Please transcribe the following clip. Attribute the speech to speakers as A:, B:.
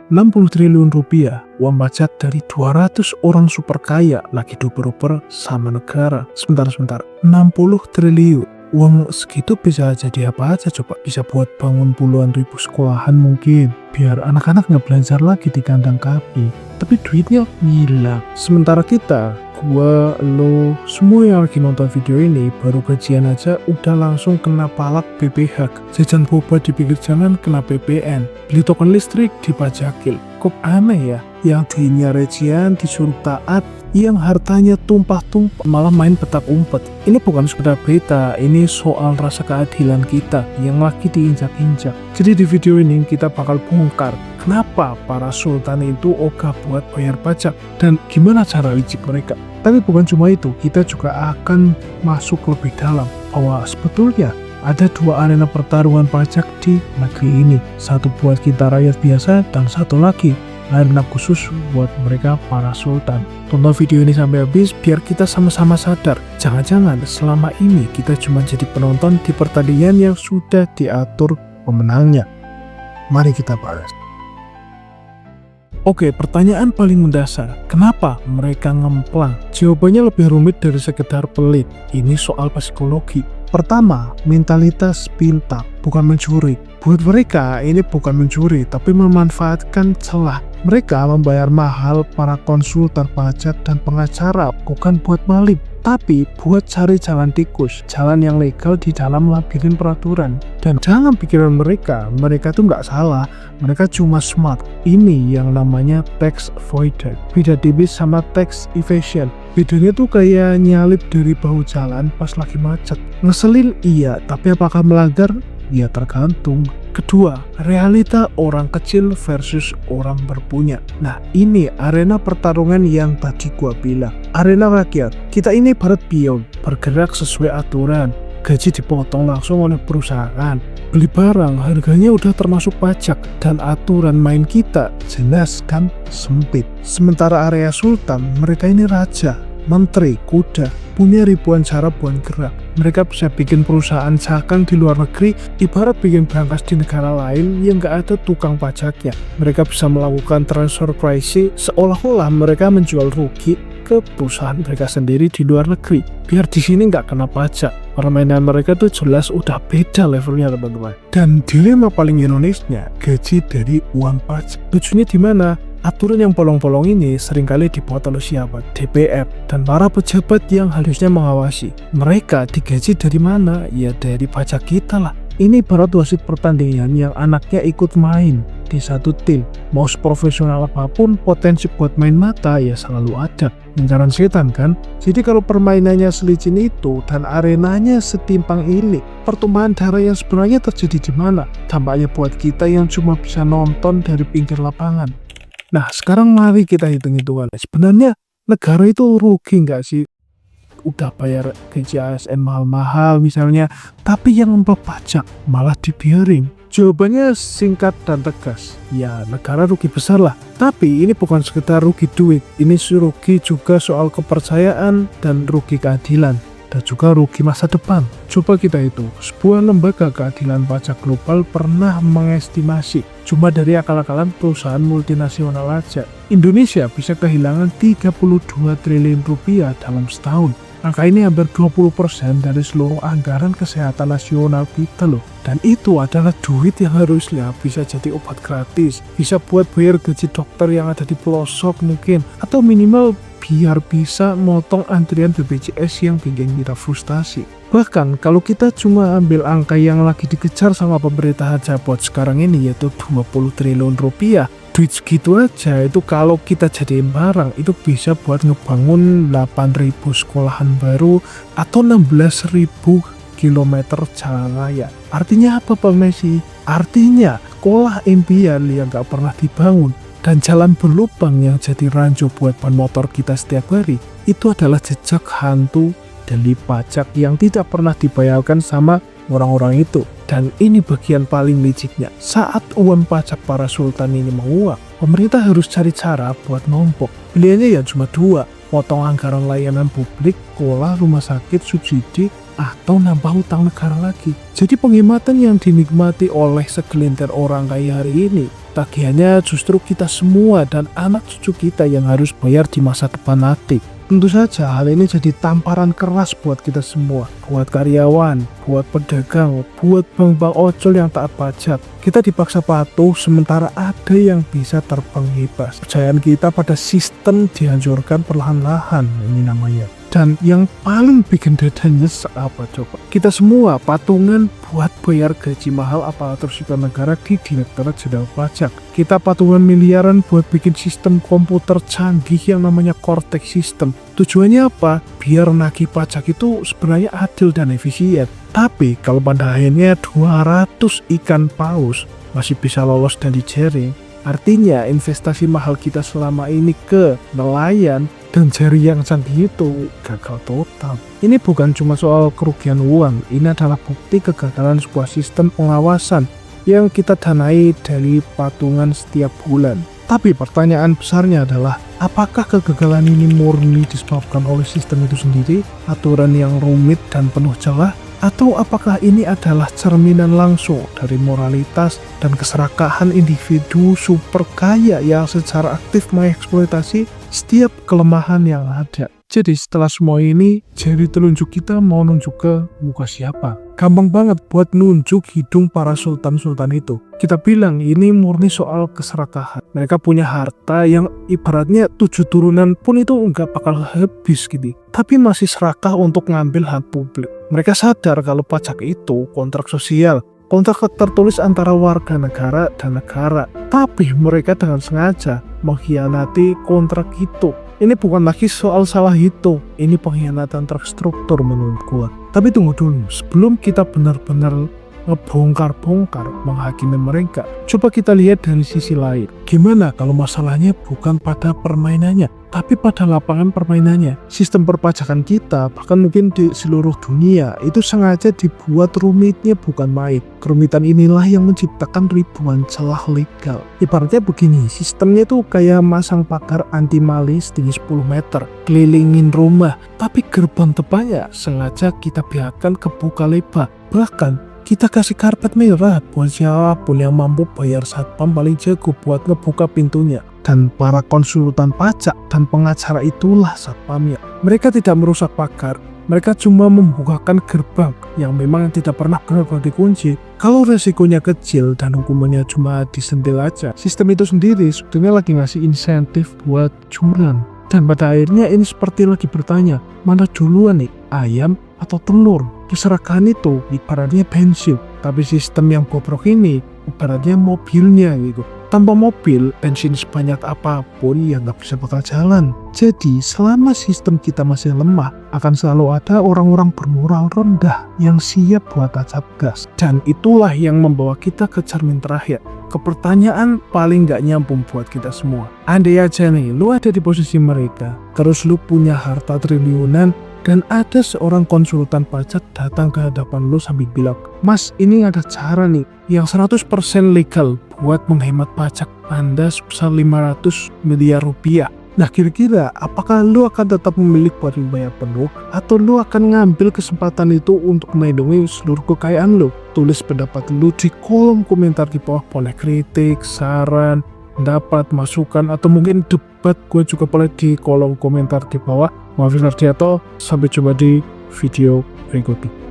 A: 60 triliun rupiah uang pajak dari 200 orang super kaya lagi duper-duper sama negara. Sebentar, 60 triliun. Uang segitu bisa jadi apa aja coba? Bisa buat bangun puluhan ribu sekolahan mungkin, biar anak-anak nggak belajar lagi di kandang kambing. Tapi duitnya hilang. Sementara kita, gua, lo, semua yang lagi nonton video ini baru gajian aja udah langsung kena palak BPH. Jajan boba di pinggir jalan kena PPN. Beli token listrik dipajakin. Kok aneh ya? Yang duitnya recehan disuruh taat, yang hartanya tumpah-tumpah malah main petak umpet. Ini bukan sekedar berita, ini soal rasa keadilan kita yang lagi diinjak-injak. Jadi di video ini kita bakal bongkar kenapa para sultan itu ogah buat bayar pajak dan gimana cara licik mereka. Tapi bukan cuma itu, kita juga akan masuk lebih dalam bahwa sebetulnya ada dua arena pertarungan pajak di negeri ini. Satu buat kita rakyat biasa dan satu lagi arena khusus buat mereka para sultan. Tonton video ini sampai habis biar kita sama-sama sadar, jangan-jangan selama ini kita cuma jadi penonton di pertandingan yang sudah diatur pemenangnya. Mari kita bahas. Oke, pertanyaan paling mendasar, kenapa mereka ngemplang? Jawabannya lebih rumit dari sekedar pelit. Ini soal psikologi. Pertama, mentalitas pintar, bukan mencuri. Buat mereka, ini bukan mencuri, tapi memanfaatkan celah. Mereka membayar mahal para konsultan pajak dan pengacara, bukan buat maling, tapi buat cari jalan tikus, jalan yang legal di dalam labirin peraturan. Dan jangan pikiran mereka tuh nggak salah, mereka cuma smart. Ini yang namanya tax avoidance. Beda tipis sama tax evasion. Bedanya tuh kayak nyalip dari bahu jalan pas lagi macet. Ngeselin iya, tapi apakah melanggar? Ya tergantung. Kedua, realita orang kecil versus orang berpunya. Nah, ini arena pertarungan yang tadi gua bilang. Arena rakyat. Kita ini ibarat pion, bergerak sesuai aturan. Gaji dipotong langsung oleh perusahaan. Beli barang, harganya udah termasuk pajak. Dan aturan main kita jelas kan sempit. Sementara area sultan, mereka ini raja, menteri, kuda, punya ribuan cara buat gerak. Mereka bisa bikin perusahaan cakang di luar negeri, ibarat bikin brankas di negara lain yang gak ada tukang pajaknya. Mereka bisa melakukan transfer pricing seolah-olah mereka menjual rugi ke perusahaan mereka sendiri di luar negeri, biar di sini nggak kena pajak. Permainan mereka tuh jelas udah beda levelnya teman-teman. Dan dilema paling ironisnya, gaji dari uang pajak. Lucunya di mana? Aturan yang bolong-bolong ini seringkali dibuat oleh siapa? DPR dan para pejabat yang harusnya mengawasi. Mereka digaji dari mana? Ya dari pajak kita lah. Ini ibarat wasit pertandingan yang anaknya ikut main di satu tim. Mau seprofesional apapun, potensi buat main mata ya selalu ada. Incaran setan kan? Jadi kalau permainannya selicin itu dan arenanya setimpang ini, pertumpahan darah yang sebenarnya terjadi di mana? Dampaknya buat kita yang cuma bisa nonton dari pinggir lapangan. Nah, sekarang mari kita hitung-hitungan. Sebenarnya negara itu rugi nggak sih? Udah bayar gaji ASN mahal-mahal misalnya, tapi yang membayar pajak malah dibiarin. Jawabannya singkat dan tegas. Ya, negara rugi besar lah. Tapi ini bukan sekedar rugi duit. Ini rugi juga soal kepercayaan dan rugi keadilan. Dan juga rugi masa depan. Coba kita hitung, sebuah lembaga keadilan pajak global pernah mengestimasi cuma dari akal-akalan perusahaan multinasional aja, Indonesia bisa kehilangan 32 triliun rupiah dalam setahun. Angka ini hampir 20% dari seluruh anggaran kesehatan nasional kita loh. Dan itu adalah duit yang harusnya bisa jadi obat gratis, bisa buat bayar gaji dokter yang ada di pelosok mungkin, atau minimal biar bisa motong antrian BPJS yang bikin kita frustasi. Bahkan kalau kita cuma ambil angka yang lagi dikejar sama pemerintah aja buat sekarang ini, yaitu 20 triliun rupiah, duit segitu aja itu kalau kita jadiin barang itu bisa buat ngebangun 8.000 sekolahan baru atau 16.000 kilometer jalan raya. Artinya apa Pak Messi? Artinya sekolah impian yang gak pernah dibangun dan jalan berlubang yang jadi ranjau buat ban motor kita setiap hari, itu adalah jejak hantu dari pajak yang tidak pernah dibayarkan sama orang-orang itu. Dan ini bagian paling liciknya. Saat uang pajak para sultan ini menguap, pemerintah harus cari cara buat nombok. Pilihannya ya cuma dua, potong anggaran layanan publik, sekolah, rumah sakit, subsidi, atau nambah utang negara lagi. Jadi penghematan yang dinikmati oleh segelintir orang kaya hari ini tagihannya justru kita semua dan anak cucu kita yang harus bayar di masa depan nanti. Tentu saja hal ini jadi tamparan keras buat kita semua, buat karyawan, buat pedagang, buat bank-bank ojol yang taat pajak. Kita dipaksa patuh sementara ada yang bisa terbang bebas. Kepercayaan kita pada sistem dihancurkan perlahan-lahan, ini namanya. Dan yang paling bikin dada nyesek apa coba? Kita semua patungan buat bayar gaji mahal aparatur sipil negara di Direktorat Jenderal Pajak. Kita patungan miliaran buat bikin sistem komputer canggih yang namanya Cortex System. Tujuannya apa? Biar nagih pajak itu sebenarnya adil dan efisien. Tapi kalau pada akhirnya 200 ikan paus masih bisa lolos dan dijaring, artinya investasi mahal kita selama ini ke nelayan dan jari yang canggih itu gagal total. Ini bukan cuma soal kerugian uang, ini adalah bukti kegagalan sebuah sistem pengawasan yang kita danai dari patungan setiap bulan. Tapi pertanyaan besarnya adalah, apakah kegagalan ini murni disebabkan oleh sistem itu sendiri, aturan yang rumit dan penuh celah, atau apakah ini adalah cerminan langsung dari moralitas dan keserakahan individu super kaya yang secara aktif mengeksploitasi setiap kelemahan yang ada? Jadi setelah semua ini, jari telunjuk kita mau nunjuk ke muka siapa? Gampang banget buat nunjuk hidung para sultan-sultan itu. Kita bilang ini murni soal keserakahan. Mereka punya harta yang ibaratnya 7 turunan pun itu nggak bakal habis gitu. Tapi masih serakah untuk ngambil hak publik. Mereka sadar kalau pajak itu kontrak sosial, kontrak tertulis antara warga negara dan negara. Tapi mereka dengan sengaja mengkhianati kontrak itu. Ini bukan lagi soal salah hitung, ini pengkhianatan terstruktur menurut gua. Tapi tunggu dulu, sebelum kita benar-benar ngebongkar-bongkar menghakimi mereka, coba kita lihat dari sisi lain. Gimana kalau masalahnya bukan pada permainannya, tapi pada lapangan permainannya? Sistem perpajakan kita, bahkan mungkin di seluruh dunia, itu sengaja dibuat rumitnya bukan main. Kerumitan inilah yang menciptakan ribuan celah legal. Ibaratnya begini, sistemnya itu kayak masang pagar anti maling setinggi 10 meter, kelilingin rumah, tapi gerbang depannya sengaja kita biarkan kebuka lebar. Bahkan kita kasih karpet merah buat siapapun yang mampu bayar satpam paling jago buat ngebuka pintunya. Dan para konsultan pajak dan pengacara itulah satpamnya. Mereka tidak merusak pagar, mereka cuma membukakan gerbang yang memang tidak pernah benar-benar dikunci. Kalau resikonya kecil dan hukumannya cuma disentil aja, sistem itu sendiri sebetulnya lagi ngasih insentif buat curang. Dan pada akhirnya ini seperti lagi bertanya, mana duluan nih, ayam atau telur? Keserakahan itu ibaratnya bensin, tapi sistem yang bobrok ini ibaratnya mobilnya gitu. Tanpa mobil, bensin sebanyak apapun ya nggak bisa bakal jalan. Jadi selama sistem kita masih lemah, akan selalu ada orang-orang bermoral rendah yang siap buat tancap gas. Dan itulah yang membawa kita ke cermin terakhir, ke pertanyaan paling nggak nyambung buat kita semua. Andai aja nih, lu ada di posisi mereka, terus lu punya harta triliunan, dan ada seorang konsultan pajak datang ke hadapan lu sambil bilang, "Mas, ini ada cara nih yang 100% legal buat menghemat pajak Anda sebesar 500 miliar rupiah." Nah, kira-kira apakah lu akan tetap memilih buat membayar penuh, atau lu akan ngambil kesempatan itu untuk melindungi seluruh kekayaan lu? Tulis pendapat lu di kolom komentar di bawah. Boleh kritik, saran, pendapat, masukan, atau mungkin debat, gue juga boleh di kolom komentar di bawah. Maafin Ardiato, sampai jumpa di video berikutnya.